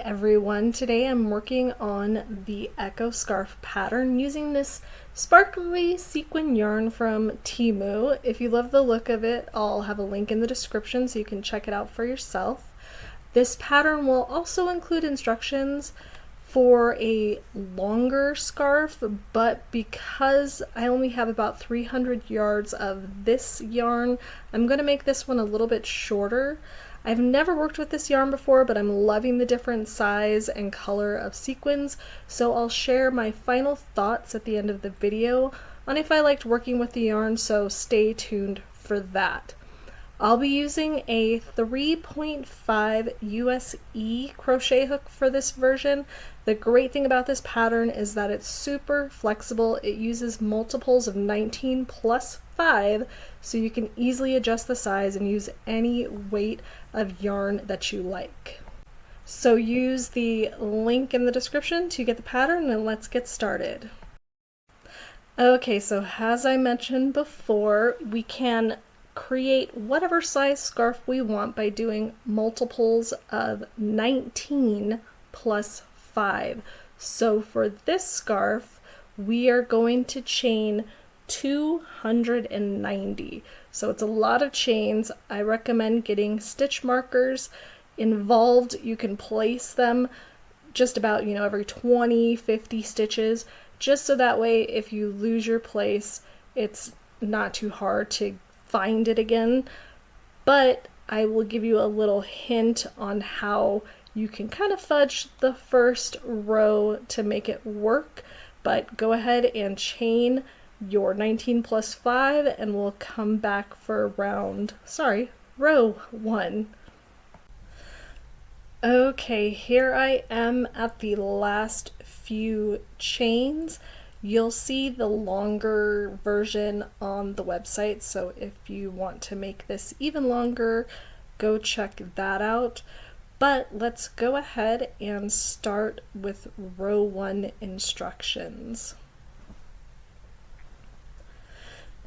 everyone, today I'm working on the Echo Scarf pattern using this sparkly sequin yarn from Temu. If you love the look of it, I'll have a link in the description so you can check it out for yourself. This pattern will also include instructions for a longer scarf, but because I only have about 300 yards of this yarn, I'm going to make this one a little bit shorter. I've never worked with this yarn before, but I'm loving the different size and color of sequins, so I'll share my final thoughts at the end of the video on if I liked working with the yarn, so stay tuned for that. I'll be using a 3.5 USE crochet hook for this version. The great thing about this pattern is that it's super flexible. It uses multiples of 19 plus 5, so you can easily adjust the size and use any weight of yarn that you like. So use the link in the description to get the pattern, and let's get started. Okay, so as I mentioned before, we can create whatever size scarf we want by doing multiples of 19 plus 5. So for this scarf, we are going to chain 290. So it's a lot of chains. I recommend getting stitch markers involved. You can place them just about, every 20-50 stitches, just so that way if you lose your place, it's not too hard to find it again. But I will give you a little hint on how you can kind of fudge the first row to make it work. But go ahead and chain your 19 plus 5 and we'll come back for row 1. Okay, here I am at the last few chains. You'll see the longer version on the website, so if you want to make this even longer, go check that out. But let's go ahead and start with row 1 instructions.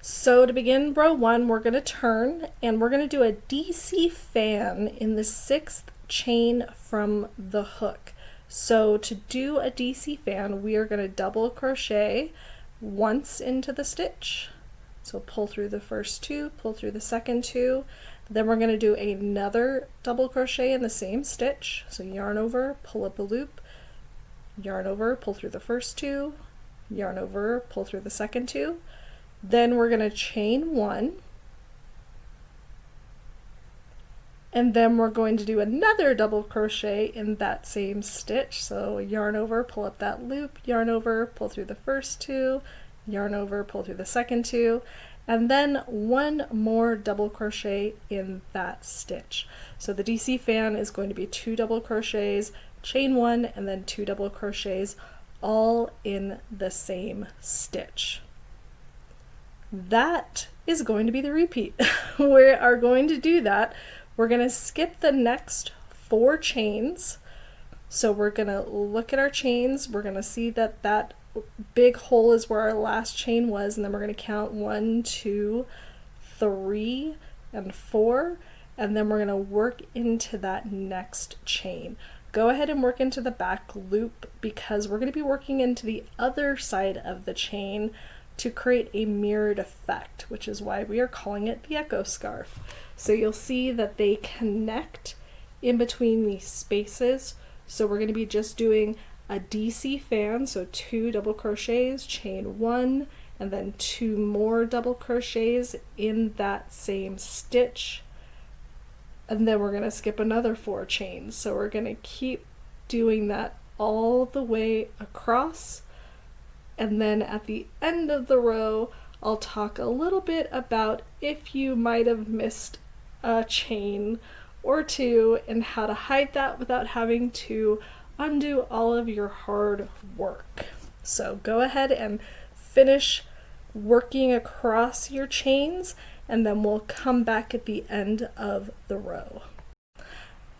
So to begin row 1, we're going to turn and we're going to do a DC fan in the 6th chain from the hook. So to do a DC fan, we are going to double crochet once into the stitch. So pull through the first 2, pull through the second 2, then we're going to do another double crochet in the same stitch. So yarn over, pull up a loop, yarn over, pull through the first 2, yarn over, pull through the second 2. Then we're going to chain 1, and then we're going to do another double crochet in that same stitch. So yarn over, pull up that loop, yarn over, pull through the first 2, yarn over, pull through the second 2, and then one more double crochet in that stitch. So the DC fan is going to be 2 double crochets, chain 1, and then 2 double crochets, all in the same stitch. That is going to be the repeat. We are going to do that. We're going to skip the next 4 chains. So we're going to look at our chains. We're going to see that that big hole is where our last chain was, and then we're going to count 1, 2, 3, and 4, and then we're going to work into that next chain. Go ahead and work into the back loop because we're going to be working into the other side of the chain to create a mirrored effect, which is why we are calling it the Echo Scarf. So you'll see that they connect in between these spaces. So we're going to be just doing a DC fan, so 2 double crochets, chain 1, and then 2 more double crochets in that same stitch. And then we're going to skip another 4 chains. So we're going to keep doing that all the way across. And then at the end of the row, I'll talk a little bit about if you might have missed a chain or 2 and how to hide that without having to undo all of your hard work. So go ahead and finish working across your chains, and then we'll come back at the end of the row.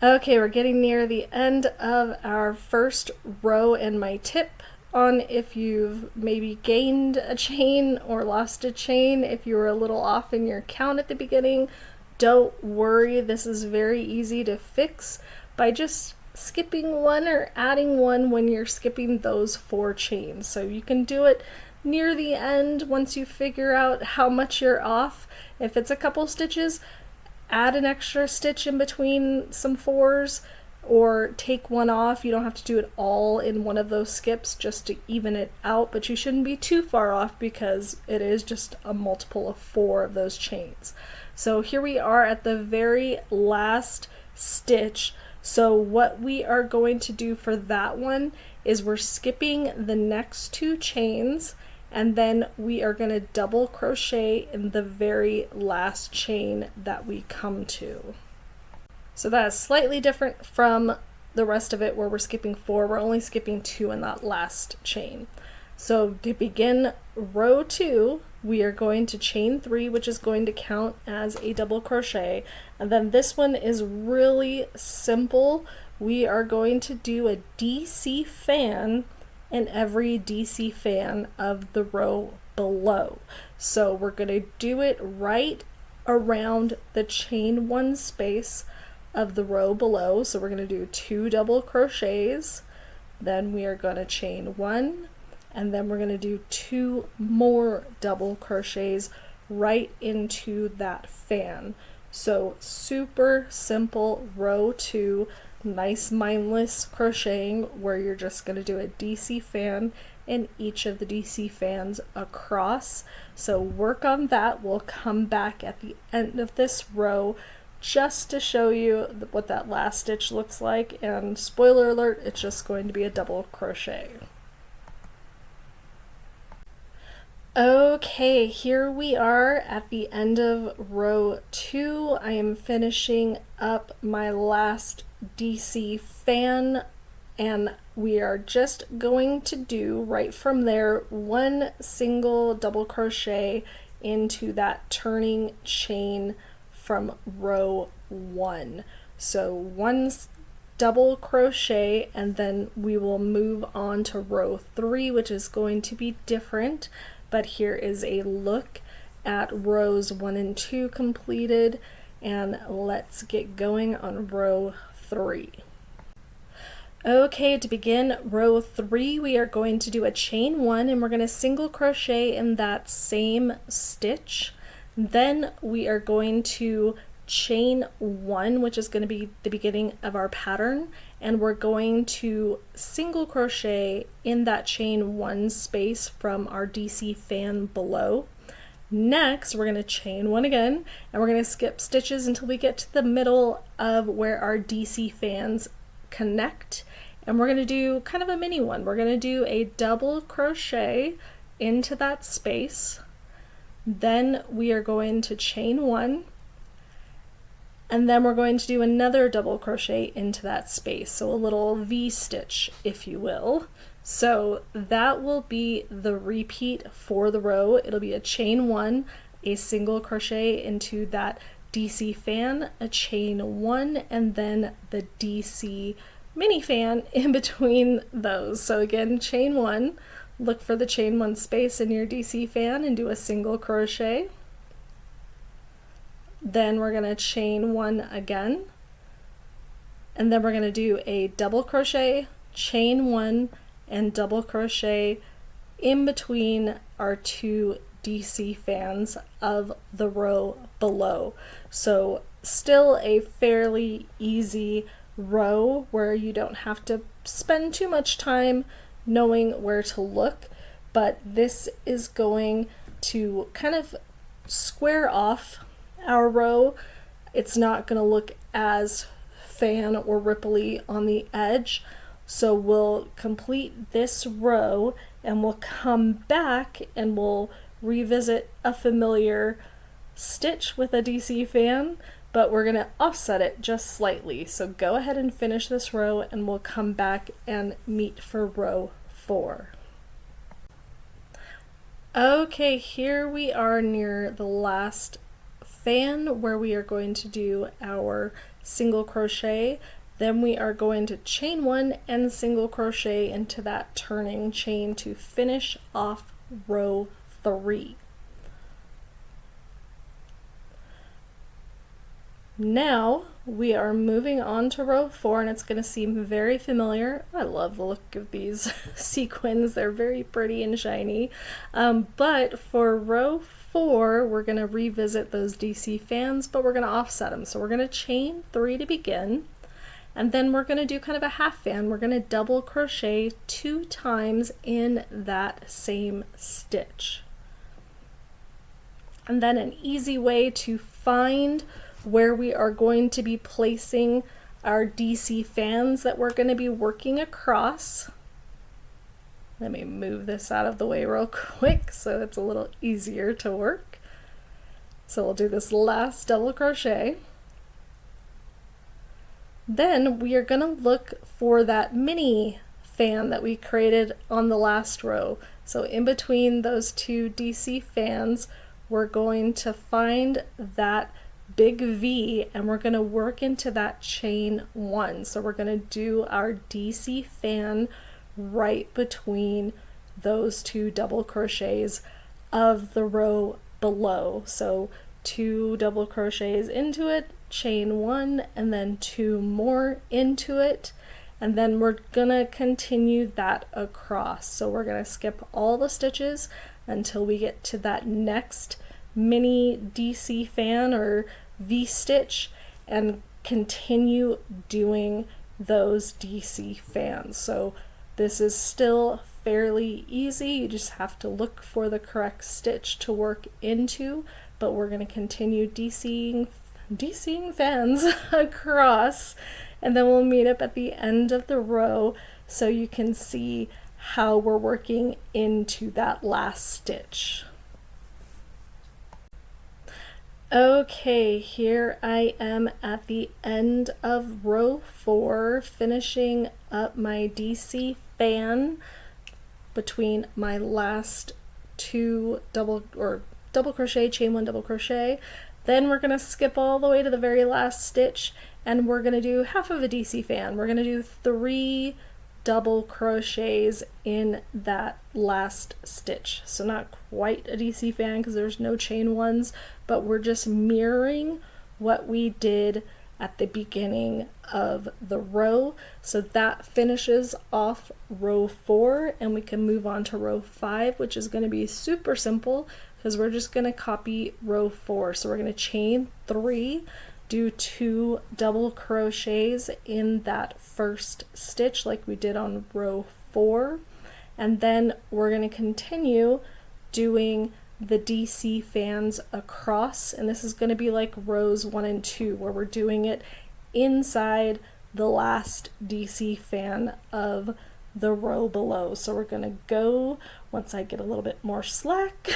Okay, we're getting near the end of our first row, and my tip on if you've maybe gained a chain or lost a chain, if you were a little off in your count at the beginning, don't worry, this is very easy to fix by just skipping one or adding one when you're skipping those 4 chains. So you can do it near the end once you figure out how much you're off. If it's a couple stitches, add an extra stitch in between some 4s, or take one off. You don't have to do it all in one of those skips just to even it out, but you shouldn't be too far off because it is just a multiple of 4 of those chains. So here we are at the very last stitch. So what we are going to do for that one is we're skipping the next 2 chains, and then we are going to double crochet in the very last chain that we come to. So that is slightly different from the rest of it where we're skipping 4. We're only skipping 2 in that last chain. So to begin row 2, we are going to chain 3, which is going to count as a double crochet. And then this one is really simple. We are going to do a DC fan in every DC fan of the row below. So we're going to do it right around the chain 1 space of the row below. So we're going to do 2 double crochets, then we are going to chain 1, and then we're going to do 2 more double crochets right into that fan. So super simple row 2, nice mindless crocheting where you're just going to do a DC fan in each of the DC fans across. So work on that. We'll come back at the end of this row just to show you what that last stitch looks like, and spoiler alert, it's just going to be a double crochet. Okay, here we are at the end of row 2. I am finishing up my last DC fan, and we are just going to do right from there 1 single double crochet into that turning chain from row 1. So 1 double crochet, and then we will move on to row 3, which is going to be different. But here is a look at rows 1 and 2 completed, and let's get going on row 3. Okay, to begin row 3, we are going to do a chain 1, and we're going to single crochet in that same stitch. Then we are going to chain 1, which is going to be the beginning of our pattern, and we're going to single crochet in that chain 1 space from our DC fan below. Next, we're going to chain 1 again, and we're going to skip stitches until we get to the middle of where our DC fans connect, and we're going to do kind of a mini one. We're going to do a double crochet into that space. Then we are going to chain 1, and then we're going to do another double crochet into that space, so a little V stitch, if you will. So that will be the repeat for the row. It'll be a chain 1, a single crochet into that DC fan, a chain 1, and then the DC mini fan in between those. So again, chain 1, look for the chain 1 space in your DC fan and do a single crochet. Then we're going to chain 1 again, and then we're going to do a double crochet, chain 1, and double crochet in between our 2 DC fans of the row below. So still a fairly easy row where you don't have to spend too much time knowing where to look, but this is going to kind of square off our row. It's not going to look as fan or ripply on the edge. So we'll complete this row and we'll come back and we'll revisit a familiar stitch with a DC fan, but we're going to offset it just slightly. So go ahead and finish this row and we'll come back and meet for row 4. Okay, here we are near the last fan where we are going to do our single crochet. Then we are going to chain 1 and single crochet into that turning chain to finish off row 3. Now we are moving on to row 4, and it's going to seem very familiar. I love the look of these sequins. They're very pretty and shiny. But for row 4, we're going to revisit those DC fans, but we're going to offset them. So we're going to chain 3 to begin, and then we're going to do kind of a half fan. We're going to double crochet 2 times in that same stitch. And then an easy way to find where we are going to be placing our DC fans that we're going to be working across. Let me move this out of the way real quick so it's a little easier to work. So we'll do this last double crochet. Then we are going to look for that mini fan that we created on the last row. So in between those 2 DC fans, we're going to find that big V, and we're going to work into that chain 1. So we're going to do our DC fan right between those 2 double crochets of the row below. So 2 double crochets into it, chain 1, and then 2 more into it, and then we're gonna continue that across. So we're gonna skip all the stitches until we get to that next mini DC fan or V-stitch, and continue doing those DC fans. So this is still fairly easy. You just have to look for the correct stitch to work into, but we're going to continue DCing fans across, and then we'll meet up at the end of the row so you can see how we're working into that last stitch. Okay, here I am at the end of row 4, finishing up my DC fan between my last 2 double crochet, chain 1, double crochet. Then we're going to skip all the way to the very last stitch, and we're going to do half of a DC fan. We're going to do 3 double crochets in that last stitch. So not quite a DC fan because there's no chain 1s, but we're just mirroring what we did at the beginning of the row. So that finishes off row 4, and we can move on to row 5, which is going to be super simple because we're just going to copy row 4. So we're going to chain 3, do 2 double crochets in that first stitch like we did on row 4, and then we're going to continue doing the DC fans across, and this is going to be like rows 1 and 2 where we're doing it inside the last DC fan of the row below. So we're going to go, once I get a little bit more slack,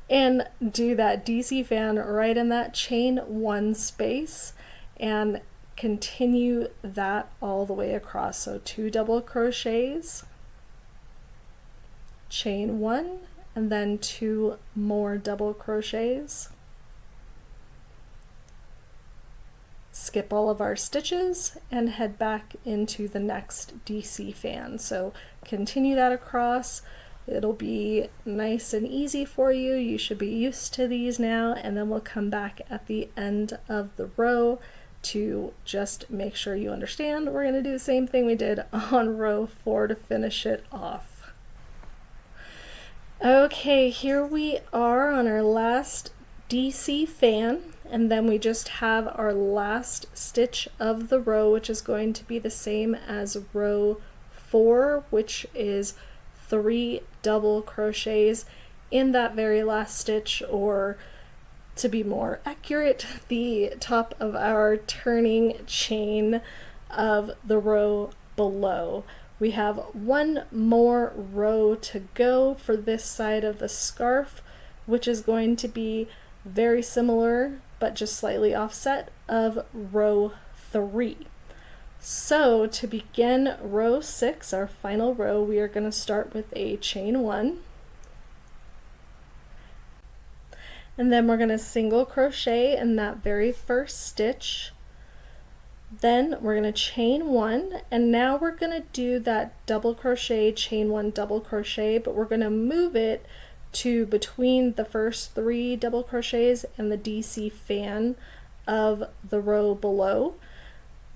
and do that DC fan right in that chain 1 space and continue that all the way across. So 2 double crochets, chain 1, and then 2 more double crochets. Skip all of our stitches and head back into the next DC fan. So continue that across. It'll be nice and easy for you. You should be used to these now, and then we'll come back at the end of the row to just make sure you understand. We're going to do the same thing we did on row 4 to finish it off. Okay, here we are on our last DC fan, and then we just have our last stitch of the row, which is going to be the same as row 4, which is 3 double crochets in that very last stitch, or to be more accurate, the top of our turning chain of the row below. We have 1 more row to go for this side of the scarf, which is going to be very similar but just slightly offset of row 3. So to begin row 6, our final row, we are going to start with a chain 1, and then we're going to single crochet in that very first stitch. Then we're going to chain 1, and now we're going to do that double crochet, chain 1, double crochet, but we're going to move it to between the first 3 double crochets and the DC fan of the row below.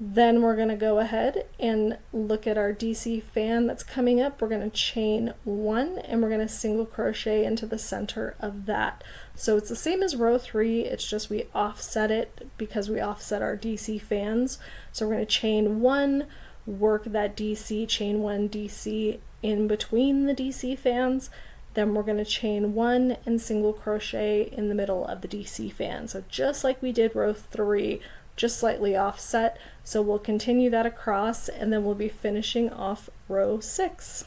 Then we're going to go ahead and look at our DC fan that's coming up. We're going to chain 1 and we're going to single crochet into the center of that. So it's the same as row 3, it's just we offset it because we offset our DC fans. So we're going to chain 1, work that DC, chain 1 DC in between the DC fans. Then we're going to chain 1 and single crochet in the middle of the DC fan. So just like we did row 3, just slightly offset. So we'll continue that across and then we'll be finishing off row 6.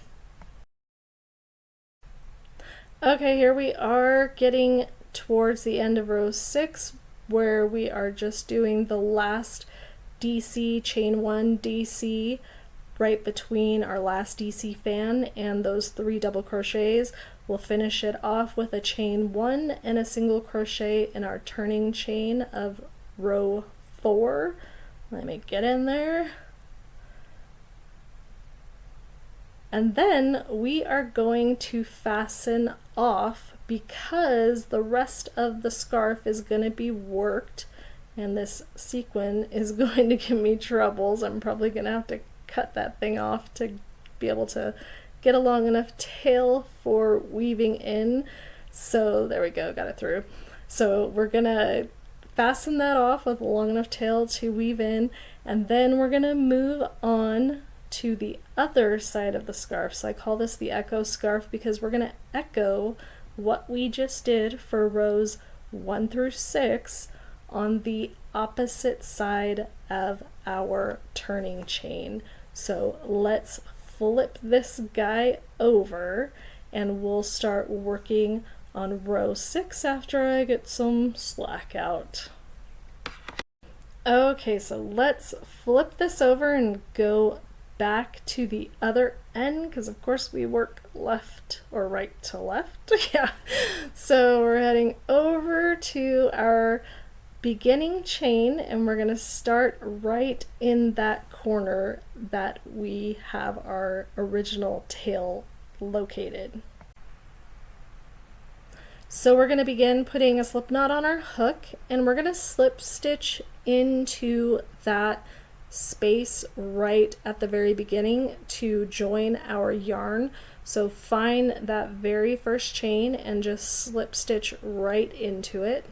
Okay, here we are getting towards the end of row 6 where we are just doing the last DC, chain 1 DC right between our last DC fan and those 3 double crochets. We'll finish it off with a chain 1 and a single crochet in our turning chain of row 4. Let me get in there. And then we are going to fasten off because the rest of the scarf is going to be worked, and this sequin is going to give me troubles. I'm probably going to have to cut that thing off to be able to get a long enough tail for weaving in. So there we go, got it through. So we're going to fasten that off with a long enough tail to weave in, and then we're going to move on to the other side of the scarf. So I call this the echo scarf because we're going to echo what we just did for rows 1 through 6 on the opposite side of our turning chain. So let's flip this guy over and we'll start working on row 6 after I get some slack out. Okay, so let's flip this over and go back to the other end because of course we work left or right to left. Yeah, so we're heading over to our beginning chain and we're going to start right in that corner that we have our original tail located. So we're going to begin putting a slip knot on our hook and we're going to slip stitch into that space right at the very beginning to join our yarn. So find that very first chain and just slip stitch right into it.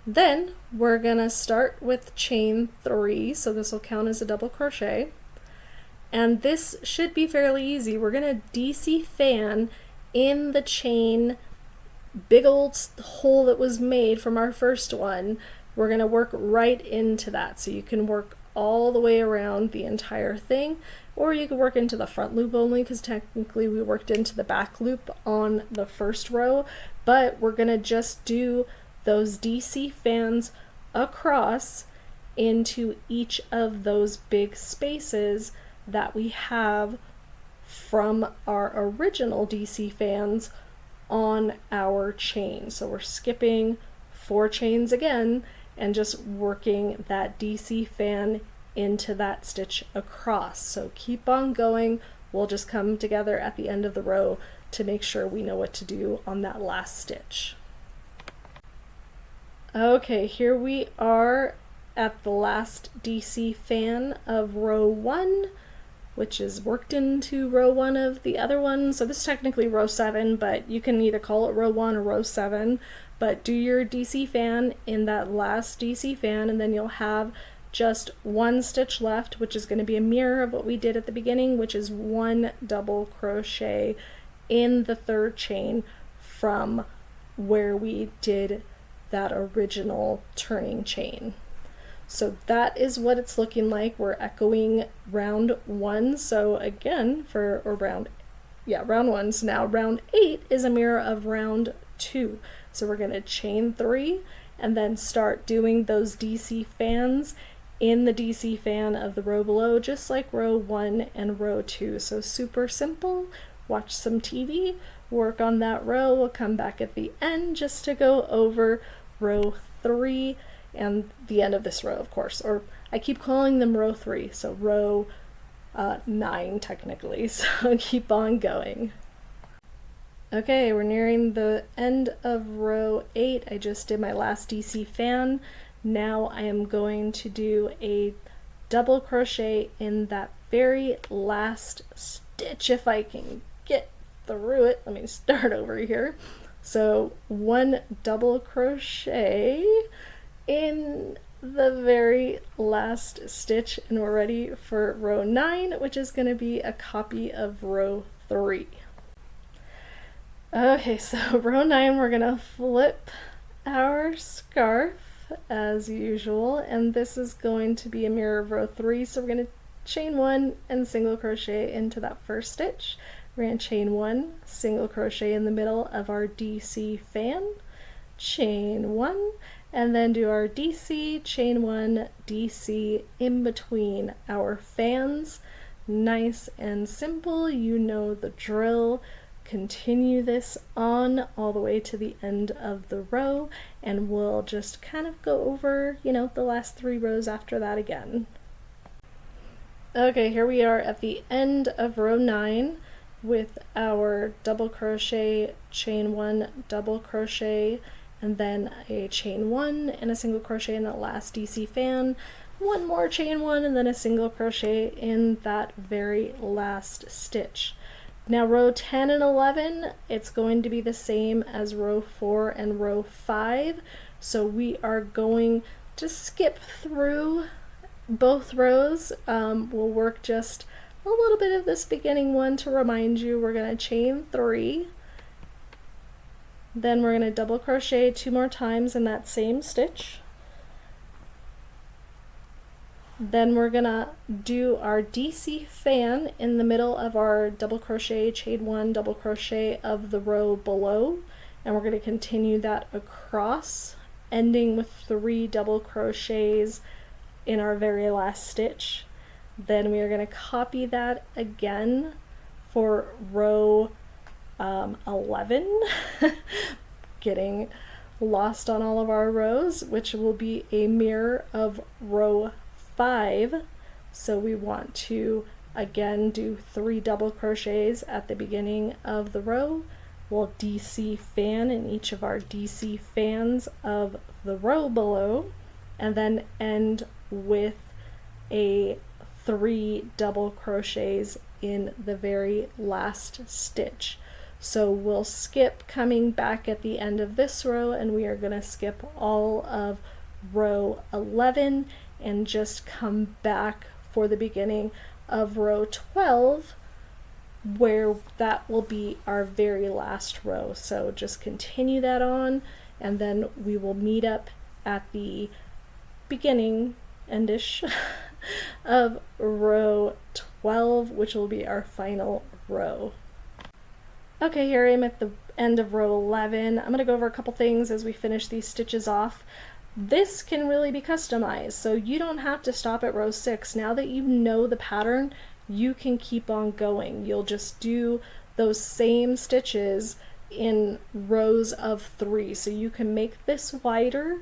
Then we're going to start with chain 3, so this will count as a double crochet. And this should be fairly easy. We're going to DC fan in the chain, big old hole that was made from our first one. We're going to work right into that. So you can work all the way around the entire thing, or you can work into the front loop only because technically we worked into the back loop on the first row, but we're going to just do those DC fans across into each of those big spaces that we have from our original DC fans on our chain. So we're skipping 4 chains again and just working that DC fan into that stitch across. So keep on going. We'll just come together at the end of the row to make sure we know what to do on that last stitch. Okay, here we are at the last DC fan of row 1, which is worked into row 1 of the other one. So this is technically row 7, but you can either call it row 1 or row 7. But do your DC fan in that last DC fan, and then you'll have just 1 stitch left, which is going to be a mirror of what we did at the beginning, which is 1 double crochet in the 3rd chain from where we did that original turning chain. So that is what it's looking like. We're echoing round 1. So again, round 1. So now round 8 is a mirror of round 2. So we're going to chain 3 and then start doing those DC fans in the DC fan of the row below, just like row 1 and row 2. So super simple. Watch some TV, work on that row. We'll come back at the end just to go over row 3 and the end of this row, of course, or I keep calling them row 3, so row 9 technically, so keep on going. Okay, we're nearing the end of row 8. I just did my last DC fan. Now I am going to do a double crochet in that very last stitch if I can get through it. Let me start over here. So 1 double crochet in the very last stitch, and we're ready for row 9, which is going to be a copy of row 3. Okay, so row 9, we're gonna flip our scarf as usual, and this is going to be a mirror of row 3, so we're gonna chain 1 and single crochet into that first stitch. We're gonna chain 1, single crochet in the middle of our DC fan, chain 1, and then do our DC, chain 1, DC in between our fans. Nice and simple, you know the drill. Continue this on all the way to the end of the row, and we'll just kind of go over, the last 3 rows after that again. Okay, here we are at the end of row 9 with our double crochet, chain 1, double crochet, and then a chain 1 and a single crochet in that last DC fan, 1 more chain 1, and then a single crochet in that very last stitch. Now row 10 and 11, it's going to be the same as row 4 and row 5, so we are going to skip through both rows. We'll work just a little bit of this beginning one to remind you. We're going to chain 3, then we're going to double crochet 2 more times in that same stitch. Then we're gonna do our DC fan in the middle of our double crochet, chain 1, double crochet of the row below, and we're gonna continue that across, ending with 3 double crochets in our very last stitch. Then we are gonna copy that again for row 11, getting lost on all of our rows, which will be a mirror of row 5. So we want to again do 3 double crochets at the beginning of the row. We'll DC fan in each of our DC fans of the row below, and then end with a 3 double crochets in the very last stitch. So we'll skip coming back at the end of this row, and we are going to skip all of row 11 and just come back for the beginning of row 12, where that will be our very last row. So just continue that on, and then we will meet up at the beginning endish of row 12, which will be our final row. Okay, here I am at the end of row 11. I'm going to go over a couple things as we finish these stitches off. This can really be customized, so you don't have to stop at row 6. Now that you know the pattern, you can keep on going. You'll just do those same stitches in rows of 3. So you can make this wider,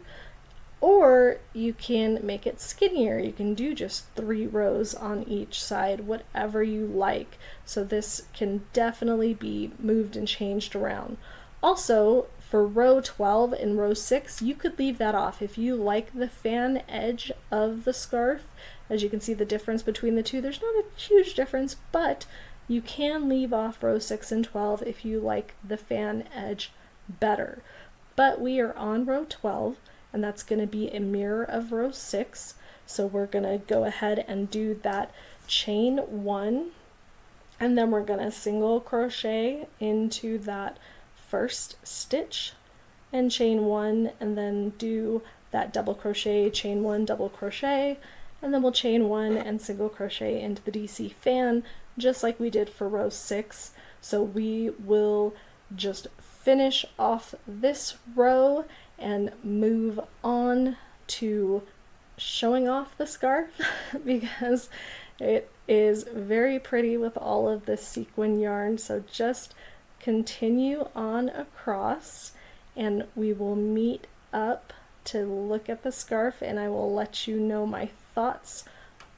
or you can make it skinnier. You can do just 3 rows on each side, whatever you like. So this can definitely be moved and changed around. Also, for row 12 and row 6, you could leave that off. If you like the fan edge of the scarf, as you can see the difference between the two, there's not a huge difference, but you can leave off row 6 and 12 if you like the fan edge better. But we are on row 12, and that's going to be a mirror of row 6. So we're going to go ahead and do that chain 1, and then we're going to single crochet into that first stitch and chain 1, and then do that double crochet, chain 1, double crochet, and then we'll chain 1 and single crochet into the DC fan just like we did for row 6. So we will just finish off this row and move on to showing off the scarf because it is very pretty with all of this sequin yarn. So just continue on across, and we will meet up to look at the scarf, and I will let you know my thoughts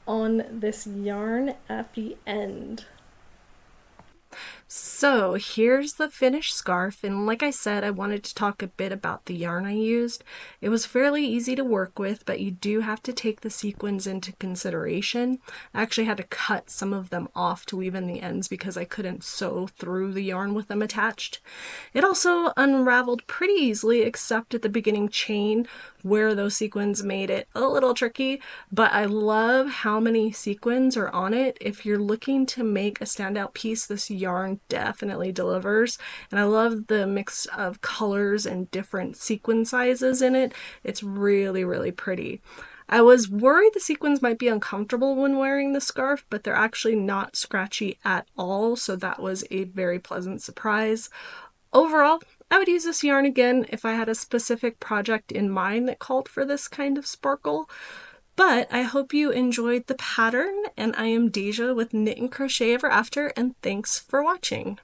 on this yarn at the end. So here's the finished scarf, and like I said, I wanted to talk a bit about the yarn I used. It was fairly easy to work with, but you do have to take the sequins into consideration. I actually had to cut some of them off to leave in the ends because I couldn't sew through the yarn with them attached. It also unraveled pretty easily, except at the beginning chain where those sequins made it a little tricky, but I love how many sequins are on it. If you're looking to make a standout piece, this yarn definitely delivers, and I love the mix of colors and different sequin sizes in it. It's really, really pretty. I was worried the sequins might be uncomfortable when wearing the scarf, but they're actually not scratchy at all, so that was a very pleasant surprise. Overall, I would use this yarn again if I had a specific project in mind that called for this kind of sparkle. But I hope you enjoyed the pattern, and I am Deja with Knit and Crochet Ever After, and thanks for watching.